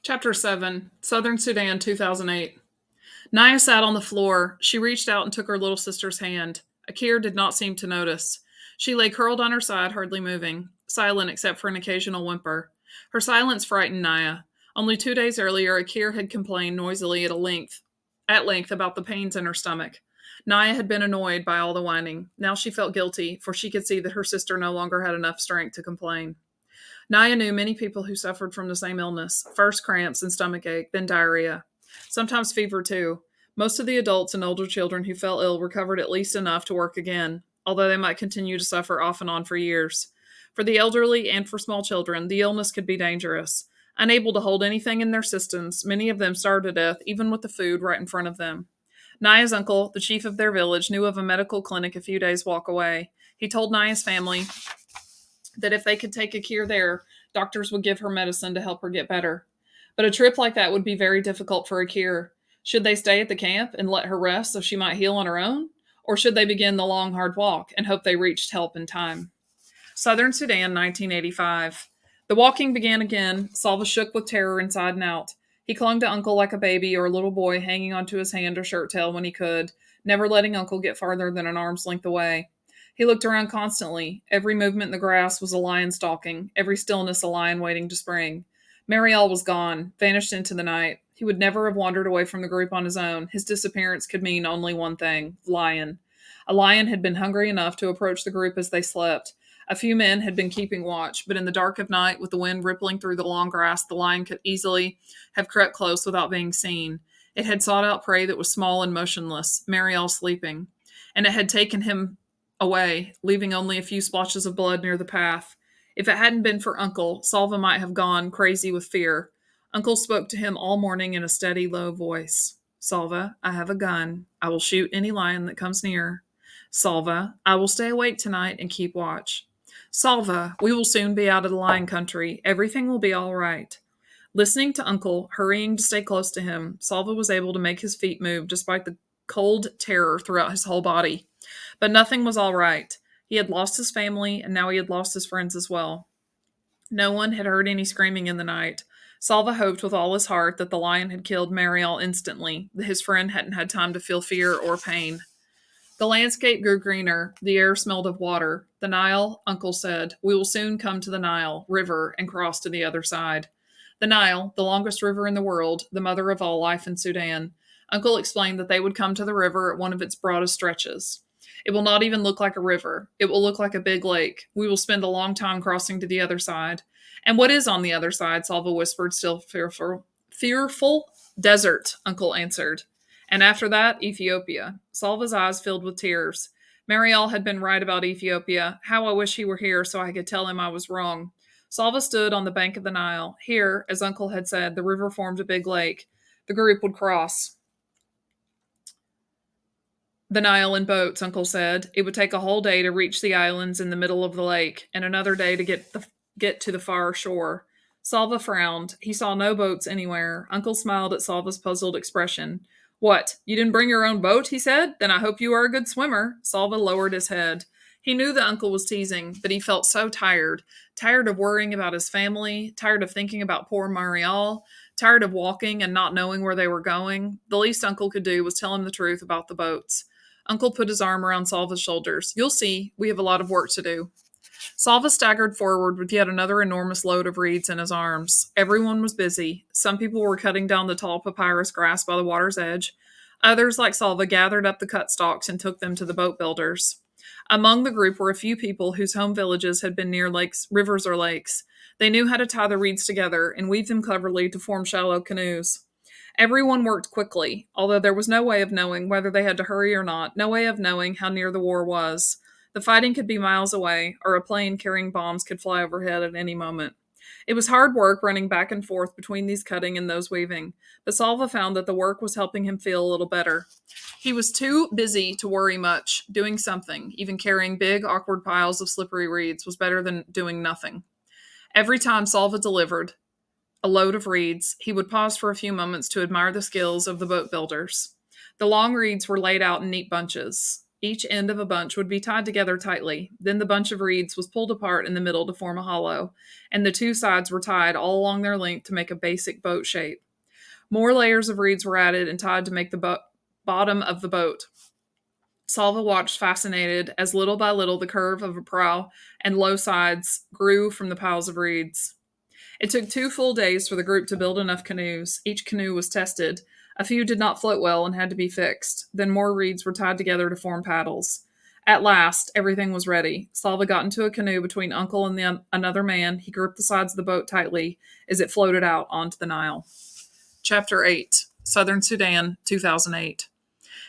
Chapter 7, Southern Sudan, 2008. Naya sat on the floor. She reached out and took her little sister's hand. Akir did not seem to notice. She lay curled on her side, hardly moving, silent except for an occasional whimper. Her silence frightened Naya. Only 2 days earlier, Akir had complained noisily at length about the pains in her stomach. Naya had been annoyed by all the whining. Now she felt guilty, for she could see that her sister no longer had enough strength to complain. Naya knew many people who suffered from the same illness, first cramps and stomach ache, then diarrhea. Sometimes fever, too. Most of the adults and older children who fell ill recovered at least enough to work again, although they might continue to suffer off and on for years. For the elderly and for small children, the illness could be dangerous. Unable to hold anything in their systems, many of them starved to death, even with the food right in front of them. Naya's uncle, the chief of their village, knew of a medical clinic a few days' walk away. He told Naya's family that if they could take Akir there, doctors would give her medicine to help her get better. But a trip like that would be very difficult for Akir. Should they stay at the camp and let her rest so she might heal on her own? Or should they begin the long, hard walk and hope they reached help in time? Southern Sudan, 1985. The walking began again. Salva shook with terror inside and out. He clung to Uncle like a baby or a little boy, hanging onto his hand or shirt tail when he could, never letting Uncle get farther than an arm's length away. He looked around constantly. Every movement in the grass was a lion stalking, every stillness a lion waiting to spring. Mariel was gone, vanished into the night. He would never have wandered away from the group on his own. His disappearance could mean only one thing: lion. A lion had been hungry enough to approach the group as they slept. A few men had been keeping watch, but in the dark of night, with the wind rippling through the long grass, the lion could easily have crept close without being seen. It had sought out prey that was small and motionless, Mariel sleeping, and it had taken him away, leaving only a few splotches of blood near the path. If it hadn't been for Uncle, Salva might have gone crazy with fear. Uncle spoke to him all morning in a steady, low voice. Salva, I have a gun. I will shoot any lion that comes near. Salva, I will stay awake tonight and keep watch. Salva, we will soon be out of the lion country. Everything will be all right. Listening to Uncle, hurrying to stay close to him, Salva was able to make his feet move despite the cold terror throughout his whole body. But nothing was all right. He had lost his family, and now he had lost his friends as well. No one had heard any screaming in the night. Salva hoped with all his heart that the lion had killed Mariel instantly, that his friend hadn't had time to feel fear or pain. The landscape grew greener. The air smelled of water. The Nile, Uncle said. We will soon come to the Nile River and cross to the other side. The Nile, the longest river in the world, the mother of all life in Sudan. Uncle explained that they would come to the river at one of its broadest stretches. It will not even look like a river. It will look like a big lake. We will spend a long time crossing to the other side. And what is on the other side? Salva whispered, still fearful. Fearful? Desert, Uncle answered. And after that, Ethiopia. Salva's eyes filled with tears. Mariel had been right about Ethiopia. How I wish he were here so I could tell him I was wrong. Salva stood on the bank of the Nile. Here, as Uncle had said, the river formed a big lake. The group would cross the Nile in boats, Uncle said. It would take a whole day to reach the islands in the middle of the lake, and another day to get to the far shore. Salva frowned. He saw no boats anywhere. Uncle smiled at Salva's puzzled expression. What, you didn't bring your own boat? He said. Then I hope you are a good swimmer. Salva lowered his head. He knew that Uncle was teasing, but he felt so tired. Tired of worrying about his family, tired of thinking about poor Mariel, tired of walking and not knowing where they were going. The least Uncle could do was tell him the truth about the boats. Uncle put his arm around Salva's shoulders. You'll see, we have a lot of work to do. Salva staggered forward with yet another enormous load of reeds in his arms. Everyone was busy. Some people were cutting down the tall papyrus grass by the water's edge. Others, like Salva, gathered up the cut stalks and took them to the boat builders. Among the group were a few people whose home villages had been near lakes, rivers or lakes. They knew how to tie the reeds together and weave them cleverly to form shallow canoes. Everyone worked quickly, although there was no way of knowing whether they had to hurry or not, no way of knowing how near the war was. The fighting could be miles away, or a plane carrying bombs could fly overhead at any moment. It was hard work running back and forth between these cutting and those weaving, but Salva found that the work was helping him feel a little better. He was too busy to worry much. Doing something, even carrying big, awkward piles of slippery reeds, was better than doing nothing. Every time Salva delivered a load of reeds, he would pause for a few moments to admire the skills of the boat builders. The long reeds were laid out in neat bunches. Each end of a bunch would be tied together tightly. Then the bunch of reeds was pulled apart in the middle to form a hollow, and the two sides were tied all along their length to make a basic boat shape. More layers of reeds were added and tied to make the bottom of the boat. Salva watched fascinated as little by little the curve of a prow and low sides grew from the piles of reeds. It took 2 full days for the group to build enough canoes. Each canoe was tested. A few did not float well and had to be fixed. Then more reeds were tied together to form paddles. At last, everything was ready. Salva got into a canoe between Uncle and another man. He gripped the sides of the boat tightly as it floated out onto the Nile. Chapter 8, Southern Sudan, 2008.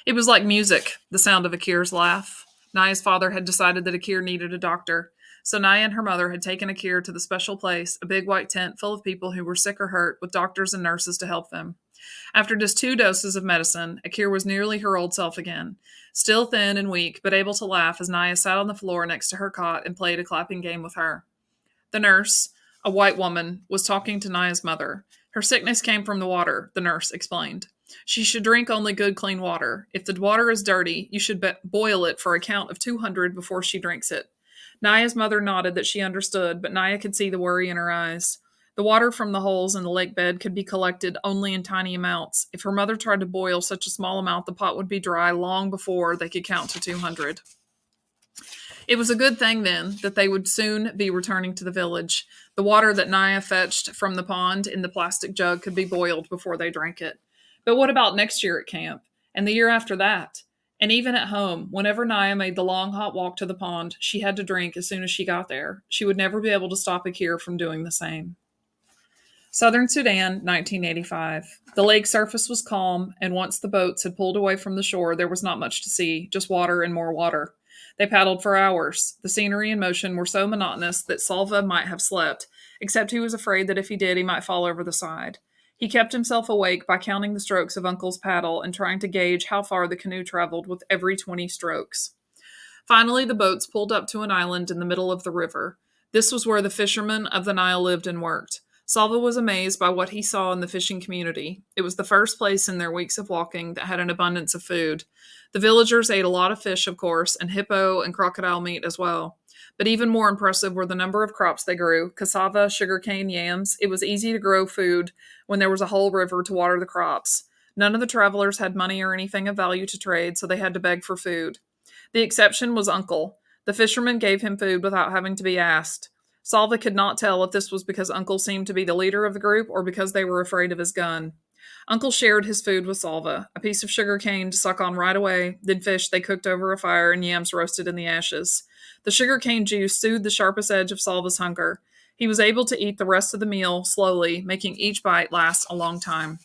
It was like music, the sound of Akir's laugh. Naya's father had decided that Akir needed a doctor, so Naya and her mother had taken Akir to the special place, a big white tent full of people who were sick or hurt, with doctors and nurses to help them. After just 2 doses of medicine, Akir was nearly her old self again, still thin and weak, but able to laugh as Naya sat on the floor next to her cot and played a clapping game with her. The nurse, a white woman, was talking to Naya's mother. Her sickness came from the water, the nurse explained. She should drink only good, clean water. If the water is dirty, you should boil it for a count of 200 before she drinks it. Naya's mother nodded that she understood, but Naya could see the worry in her eyes. The water from the holes in the lake bed could be collected only in tiny amounts. If her mother tried to boil such a small amount, the pot would be dry long before they could count to 200. It was a good thing, then, that they would soon be returning to the village. The water that Naya fetched from the pond in the plastic jug could be boiled before they drank it. But what about next year at camp? And the year after that? And even at home, whenever Naya made the long, hot walk to the pond, she had to drink as soon as she got there. She would never be able to stop Akir from doing the same. Southern Sudan, 1985. The lake surface was calm, and once the boats had pulled away from the shore, there was not much to see, just water and more water. They paddled for hours. The scenery and motion were so monotonous that Salva might have slept, except he was afraid that if he did, he might fall over the side. He kept himself awake by counting the strokes of Uncle's paddle and trying to gauge how far the canoe traveled with every 20 strokes. Finally, the boats pulled up to an island in the middle of the river. This was where the fishermen of the Nile lived and worked. Salva was amazed by what he saw in the fishing community. It was the first place in their weeks of walking that had an abundance of food. The villagers ate a lot of fish, of course, and hippo and crocodile meat as well. But even more impressive were the number of crops they grew: cassava, sugarcane, yams. It was easy to grow food when there was a whole river to water the crops. None of the travelers had money or anything of value to trade, so they had to beg for food. The exception was Uncle. The fishermen gave him food without having to be asked. Salva could not tell if this was because Uncle seemed to be the leader of the group or because they were afraid of his gun. Uncle shared his food with Salva, a piece of sugar cane to suck on right away, then fish they cooked over a fire and yams roasted in the ashes. The sugar cane juice soothed the sharpest edge of Salva's hunger. He was able to eat the rest of the meal slowly, making each bite last a long time.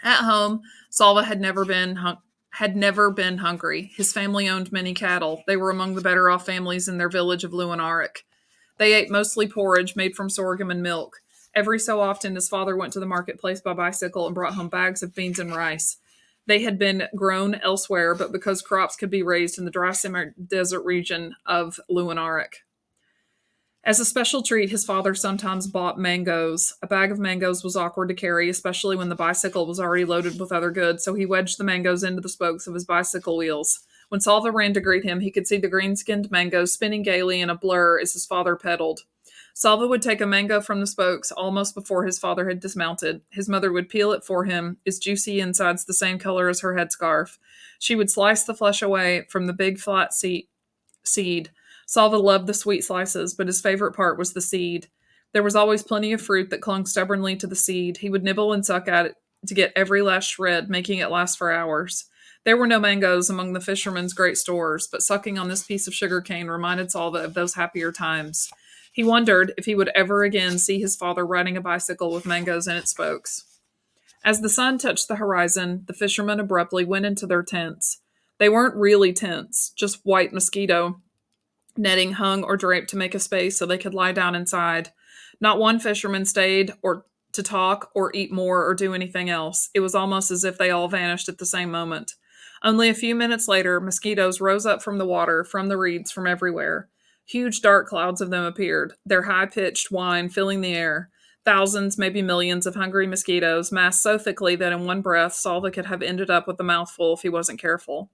At home, Salva had never been hungry. His family owned many cattle. They were among the better off families in their village of Luanarik. They ate mostly porridge made from sorghum and milk. Every so often, his father went to the marketplace by bicycle and brought home bags of beans and rice. They had been grown elsewhere, but because crops could be raised in the dry semi-desert region of Luanarik. As a special treat, his father sometimes bought mangoes. A bag of mangoes was awkward to carry, especially when the bicycle was already loaded with other goods, so he wedged the mangoes into the spokes of his bicycle wheels. When Salva ran to greet him, he could see the green-skinned mangoes spinning gaily in a blur as his father pedaled. Salva would take a mango from the spokes almost before his father had dismounted. His mother would peel it for him, its juicy insides the same color as her headscarf. She would slice the flesh away from the big flat seed. Salva loved the sweet slices, but his favorite part was the seed. There was always plenty of fruit that clung stubbornly to the seed. He would nibble and suck at it to get every last shred, making it last for hours. There were no mangoes among the fishermen's great stores, but sucking on this piece of sugar cane reminded Salva of those happier times. He wondered if he would ever again see his father riding a bicycle with mangoes in its spokes. As the sun touched the horizon, the fishermen abruptly went into their tents. They weren't really tents, just white mosquito netting hung or draped to make a space so they could lie down inside. Not one fisherman stayed or to talk or eat more or do anything else. It was almost as if they all vanished at the same moment. Only a few minutes later, mosquitoes rose up from the water, from the reeds, from everywhere. Huge dark clouds of them appeared, their high-pitched whine filling the air. Thousands, maybe millions of hungry mosquitoes massed so thickly that in one breath, Salva could have ended up with a mouthful if he wasn't careful.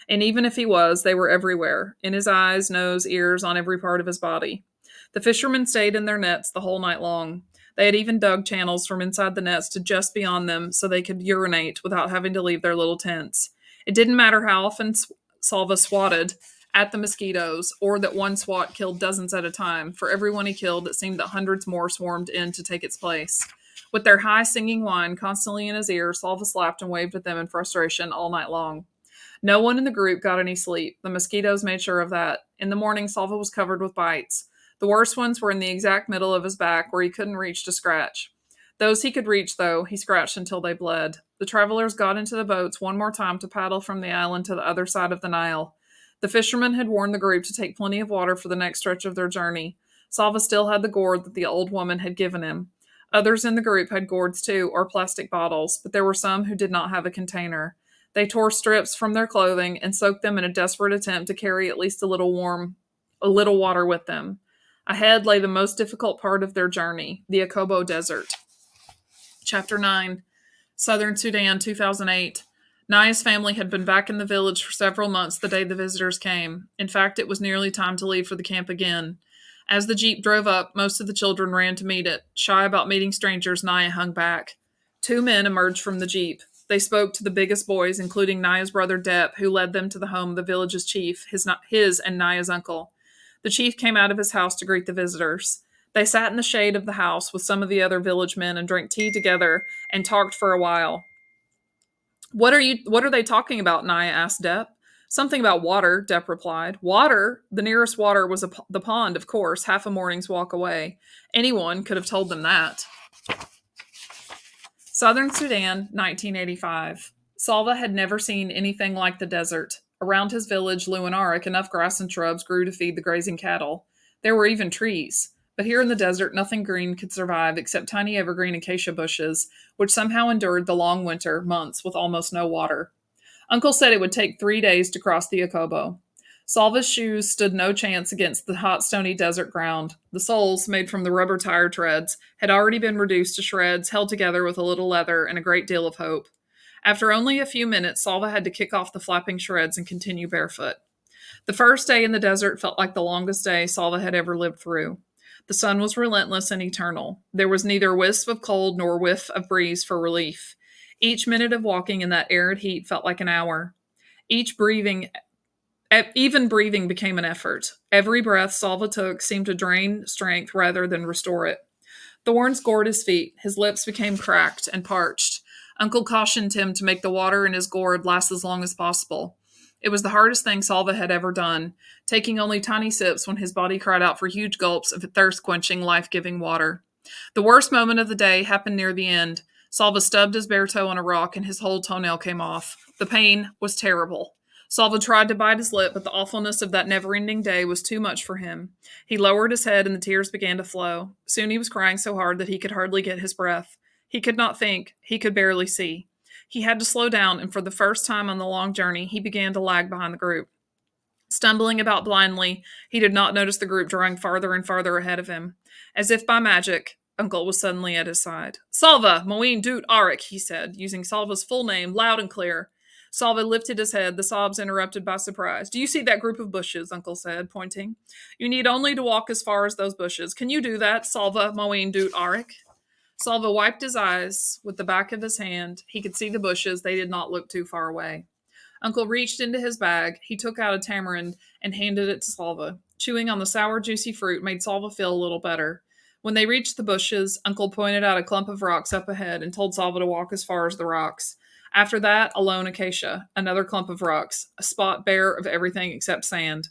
And even if he was, they were everywhere, in his eyes, nose, ears, on every part of his body. The fishermen stayed in their nets the whole night long. They had even dug channels from inside the nets to just beyond them so they could urinate without having to leave their little tents. It didn't matter how often Salva swatted at the mosquitoes, or that one swat killed dozens at a time. For every one he killed, it seemed that hundreds more swarmed in to take its place. With their high singing whine constantly in his ear, Salva slapped and waved at them in frustration all night long. No one in the group got any sleep. The mosquitoes made sure of that. In the morning, Salva was covered with bites. The worst ones were in the exact middle of his back, where he couldn't reach to scratch. Those he could reach, though, he scratched until they bled. The travelers got into the boats one more time to paddle from the island to the other side of the Nile. The fishermen had warned the group to take plenty of water for the next stretch of their journey. Salva still had the gourd that the old woman had given him. Others in the group had gourds too, or plastic bottles, but there were some who did not have a container. They tore strips from their clothing and soaked them in a desperate attempt to carry at least a little water with them. Ahead lay the most difficult part of their journey, the Akobo Desert. Chapter 9, Southern Sudan, 2008. Naya's family had been back in the village for several months the day the visitors came. In fact, it was nearly time to leave for the camp again. As the jeep drove up, most of the children ran to meet it. Shy about meeting strangers, Naya hung back. Two men emerged from the jeep. They spoke to the biggest boys, including Naya's brother Dep, who led them to the home of the village's chief, his and Naya's uncle. The chief came out of his house to greet the visitors. They sat in the shade of the house with some of the other village men and drank tea together and talked for a while. What are they talking about? Naya asked Dep. Something about water, Dep replied. Water? The nearest water was the pond, of course, half a morning's walk away. Anyone could have told them that. Southern Sudan, 1985. Salva had never seen anything like the desert. Around his village, Luanarik, enough grass and shrubs grew to feed the grazing cattle. There were even trees. But here in the desert, nothing green could survive except tiny evergreen acacia bushes, which somehow endured the long winter months with almost no water. Uncle said it would take 3 days to cross the Akobo. Salva's shoes stood no chance against the hot, stony desert ground. The soles, made from the rubber tire treads, had already been reduced to shreds, held together with a little leather and a great deal of hope. After only a few minutes, Salva had to kick off the flapping shreds and continue barefoot. The first day in the desert felt like the longest day Salva had ever lived through. The sun was relentless and eternal. There was neither wisp of cold nor whiff of breeze for relief. Each minute of walking in that arid heat felt like an hour. Even breathing became an effort. Every breath Salva took seemed to drain strength rather than restore it. Thorns gored his feet. His lips became cracked and parched. Uncle cautioned him to make the water in his gourd last as long as possible. It was the hardest thing Salva had ever done, taking only tiny sips when his body cried out for huge gulps of thirst-quenching, life-giving water. The worst moment of the day happened near the end. Salva stubbed his bare toe on a rock and his whole toenail came off. The pain was terrible. Salva tried to bite his lip, but the awfulness of that never-ending day was too much for him. He lowered his head and the tears began to flow. Soon he was crying so hard that he could hardly get his breath. He could not think. He could barely see. He had to slow down, and for the first time on the long journey, he began to lag behind the group. Stumbling about blindly, he did not notice the group drawing farther and farther ahead of him. As if by magic, Uncle was suddenly at his side. Salva, Moeen Doot Arik, he said, using Salva's full name loud and clear. Salva lifted his head, the sobs interrupted by surprise. Do you see that group of bushes? Uncle said, pointing. You need only to walk as far as those bushes. Can you do that, Salva, Moeen Doot Arik? Salva wiped his eyes with the back of his hand. He could see the bushes. They did not look too far away. Uncle reached into his bag. He took out a tamarind and handed it to Salva. Chewing on the sour, juicy fruit made Salva feel a little better. When they reached the bushes, Uncle pointed out a clump of rocks up ahead and told Salva to walk as far as the rocks. After that, a lone acacia, another clump of rocks, a spot bare of everything except sand.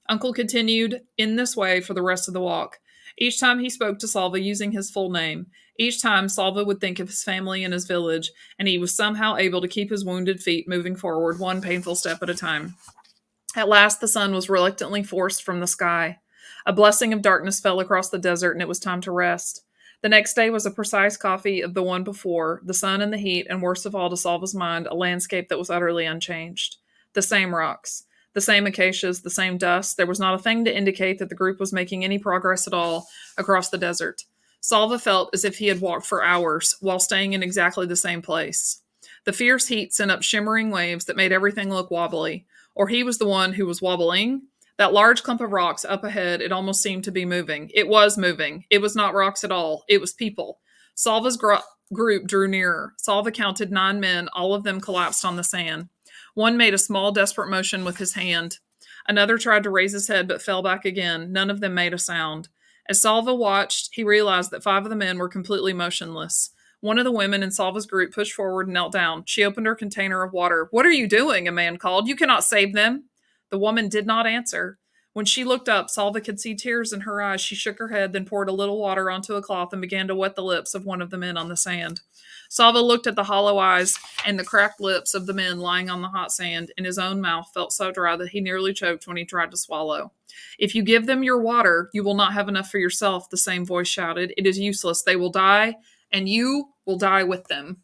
Uncle continued in this way for the rest of the walk. Each time he spoke to Salva using his full name. Each time Salva would think of his family and his village, and he was somehow able to keep his wounded feet moving forward one painful step at a time. At last the sun was reluctantly forced from the sky. A blessing of darkness fell across the desert, and it was time to rest. The next day was a precise copy of the one before, the sun and the heat, and worst of all to Salva's mind, a landscape that was utterly unchanged. The same rocks. The same acacias, the same dust. There was not a thing to indicate that the group was making any progress at all across the desert. Salva felt as if he had walked for hours while staying in exactly the same place. The fierce heat sent up shimmering waves that made everything look wobbly. Or he was the one who was wobbling. That large clump of rocks up ahead, it almost seemed to be moving. It was moving. It was not rocks at all. It was people. Salva's group drew nearer. Salva counted 9 men. All of them collapsed on the sand. One made a small, desperate motion with his hand. Another tried to raise his head but fell back again. None of them made a sound. As Salva watched, he realized that 5 of the men were completely motionless. One of the women in Salva's group pushed forward and knelt down. She opened her container of water. "What are you doing?" a man called. "You cannot save them." The woman did not answer. When she looked up, Salva could see tears in her eyes. She shook her head, then poured a little water onto a cloth and began to wet the lips of one of the men on the sand. Salva looked at the hollow eyes and the cracked lips of the men lying on the hot sand, and his own mouth felt so dry that he nearly choked when he tried to swallow. "If you give them your water, you will not have enough for yourself," the same voice shouted. "It is useless. They will die, and you will die with them."